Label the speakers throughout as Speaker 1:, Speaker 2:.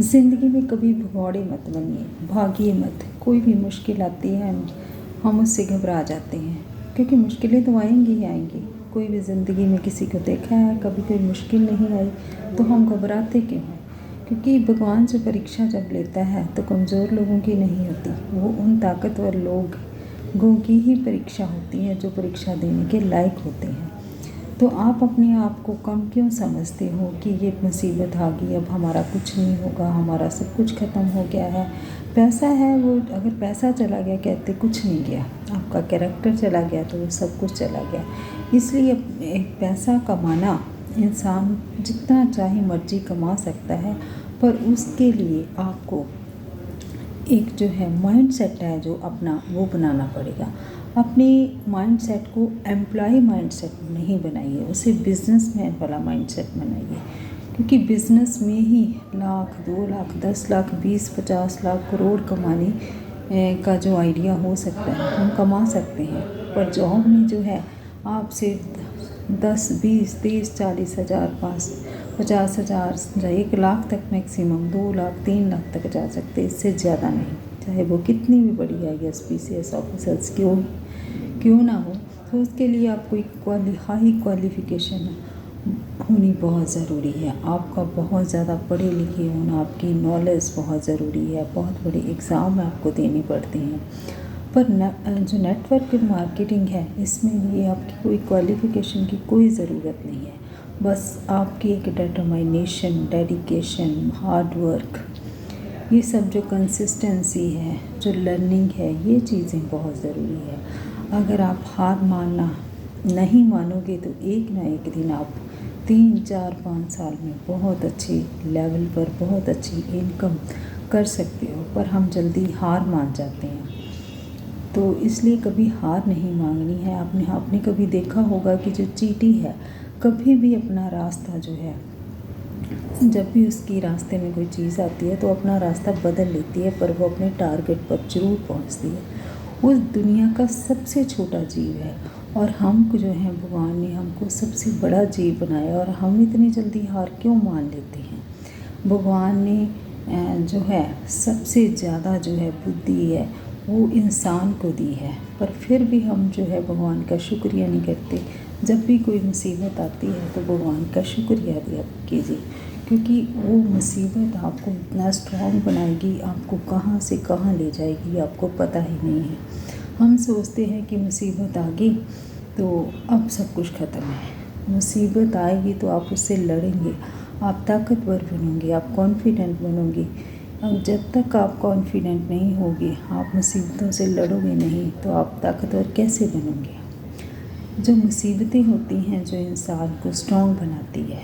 Speaker 1: ज़िंदगी में कभी भगौड़े मत बनिए, भागिए मत। कोई भी मुश्किल आती है हम उससे घबरा जाते हैं, क्योंकि मुश्किलें तो आएंगी ही आएंगी। कोई भी ज़िंदगी में किसी को देखा है कभी कोई मुश्किल नहीं आई तो हम घबराते क्यों हैं? क्योंकि भगवान जो परीक्षा जब लेता है तो कमज़ोर लोगों की नहीं होती, वो उन ताकतवर लोगों की ही परीक्षा होती है जो परीक्षा देने के लायक होते हैं। तो आप अपने आप को कम क्यों समझते हो कि ये मुसीबत आ गई, अब हमारा कुछ नहीं होगा, हमारा सब कुछ ख़त्म हो गया है। पैसा है वो, अगर पैसा चला गया कहते कुछ नहीं गया, आपका कैरेक्टर चला गया तो वो सब कुछ चला गया। इसलिए एक पैसा कमाना इंसान जितना चाहे मर्जी कमा सकता है, पर उसके लिए आपको एक जो है माइंड सेट है जो अपना वो बनाना पड़ेगा। अपने माइंड सेट को एम्प्लॉय माइंड सेट नहीं बनाइए, उसे बिजनेसमैन वाला माइंड सेट बनाइए। क्योंकि बिज़नेस में ही लाख, 2 लाख, 10 लाख, 20, 50 लाख, करोड़ कमाने का जो आइडिया हो सकता है हम कमा सकते हैं। पर जॉब में जो है आप सिर्फ 10, 20, 30, 40 हज़ार, 50 हज़ार या 1 लाख तक मैक्सिमम, 2 लाख, 3 लाख तक जा सकते, इससे ज़्यादा नहीं। चाहे वो कितनी भी बड़ी IAS PCS ऑफिसर्स क्यों ना हो, तो उसके लिए आपको एक हाई क्वालिफ़िकेशन होनी बहुत ज़रूरी है। आपका बहुत ज़्यादा पढ़े लिखे होना, आपकी नॉलेज बहुत ज़रूरी है। बहुत बड़े एग्ज़ाम आपको देने पड़ते हैं। पर जो नेटवर्क मार्केटिंग है इसमें ये आपकी कोई क्वालिफ़िकेशन की कोई ज़रूरत नहीं है। बस आपकी एक डिटरमिनेशन, डेडिकेशन, हार्ड वर्क, ये सब जो कंसिस्टेंसी है, जो लर्निंग है, ये चीज़ें बहुत ज़रूरी है। अगर आप हार मानना नहीं मानोगे तो एक ना एक दिन आप 3, 4, 5 साल में बहुत अच्छी लेवल पर बहुत अच्छी इनकम कर सकते हो। पर हम जल्दी हार मान जाते हैं, तो इसलिए कभी हार नहीं मांगनी है। आपने कभी देखा होगा कि जो चींटी है कभी भी अपना रास्ता जो है, जब भी उसकी रास्ते में कोई चीज़ आती है तो अपना रास्ता बदल लेती है, पर वो अपने टारगेट पर ज़रूर पहुंचती है। वो दुनिया का सबसे छोटा जीव है और हमको जो है भगवान ने हमको सबसे बड़ा जीव बनाया, और हम इतनी जल्दी हार क्यों मान लेते हैं? भगवान ने जो है सबसे ज़्यादा जो है बुद्धि है वो इंसान को दी है, पर फिर भी हम जो है भगवान का शुक्रिया नहीं करते। जब भी कोई मुसीबत आती है तो भगवान का शुक्रिया अदा कीजिए, क्योंकि वो मुसीबत आपको इतना स्ट्रॉन्ग बनाएगी, आपको कहाँ से कहाँ ले जाएगी आपको पता ही नहीं है। हम सोचते हैं कि मुसीबत आ गई तो अब सब कुछ ख़त्म है। मुसीबत आएगी तो आप उससे लड़ेंगे, आप ताकतवर बनोगे, आप कॉन्फिडेंट बनोगे। अब जब तक आप कॉन्फिडेंट नहीं होगे, आप मुसीबतों से लड़ोगे नहीं, तो आप ताकतवर कैसे बनोगे? जो मुसीबतें होती हैं जो इंसान को स्ट्रॉन्ग बनाती है,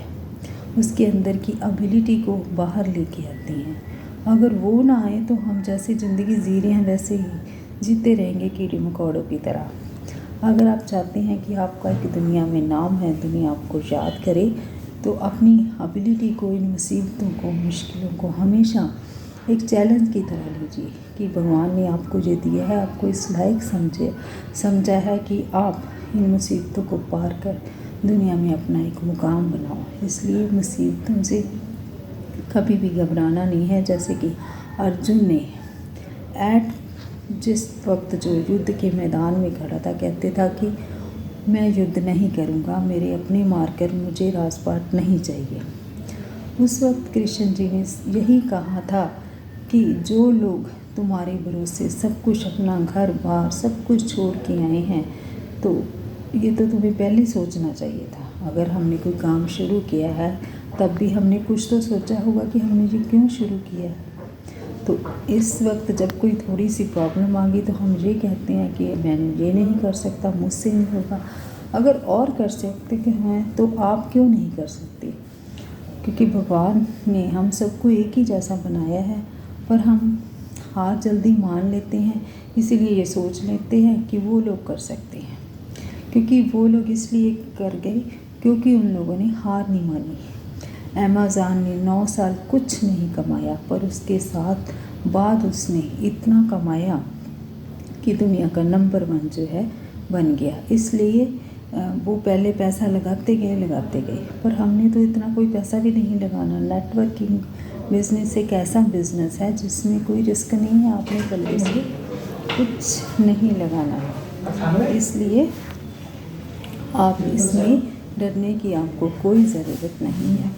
Speaker 1: उसके अंदर की एबिलिटी को बाहर लेके आती हैं। अगर वो ना आए तो हम जैसे ज़िंदगी जी रहे हैं वैसे ही जीते रहेंगे कीड़े मकोड़ों की तरह। अगर आप चाहते हैं कि आपका एक दुनिया में नाम है, दुनिया आपको याद करे, तो अपनी एबिलिटी को, इन मुसीबतों को, मुश्किलों को हमेशा एक चैलेंज की तरह लीजिए कि भगवान ने आपको ये दिया है, आपको इस लायक समझा है कि आप इन मुसीबतों को पार कर दुनिया में अपना एक मुकाम बनाओ। इसलिए मुसीबतों से कभी भी घबराना नहीं है। जैसे कि अर्जुन ने जिस वक्त जो युद्ध के मैदान में खड़ा था, कहते था कि मैं युद्ध नहीं करूँगा, मेरे अपने मारकर मुझे राजपाट नहीं चाहिए। उस वक्त कृष्ण जी ने यही कहा था कि जो लोग तुम्हारे भरोसे सब कुछ, अपना घर बार सब कुछ छोड़ के आए हैं, तो ये तो तुम्हें पहले सोचना चाहिए था। अगर हमने कोई काम शुरू किया है तब भी हमने कुछ तो सोचा होगा कि हमने ये क्यों शुरू किया है। तो इस वक्त जब कोई थोड़ी सी प्रॉब्लम आ गई तो हम ये कहते हैं कि मैं ये नहीं कर सकता, मुझसे नहीं होगा। अगर और कर सकते हैं तो आप क्यों नहीं कर सकते? क्योंकि भगवान ने हम सबको एक ही जैसा बनाया है, पर हम हार जल्दी मान लेते हैं। इसीलिए ये सोच लेते हैं कि वो लोग कर सकते हैं, क्योंकि वो लोग इसलिए कर गए क्योंकि उन लोगों ने हार नहीं मानी। अमेज़न ने 9 साल कुछ नहीं कमाया, पर उसके साथ बाद उसने इतना कमाया कि दुनिया का नंबर 1 जो है बन गया। इसलिए वो पहले पैसा लगाते गए, पर हमने तो इतना कोई पैसा भी नहीं लगाना। नेटवर्किंग बिज़नेस एक ऐसा बिज़नेस है जिसमें कोई रिस्क नहीं है, आपने जल्दी से कुछ नहीं लगाना है, इसलिए आप इसमें डरने की आपको कोई ज़रूरत नहीं है।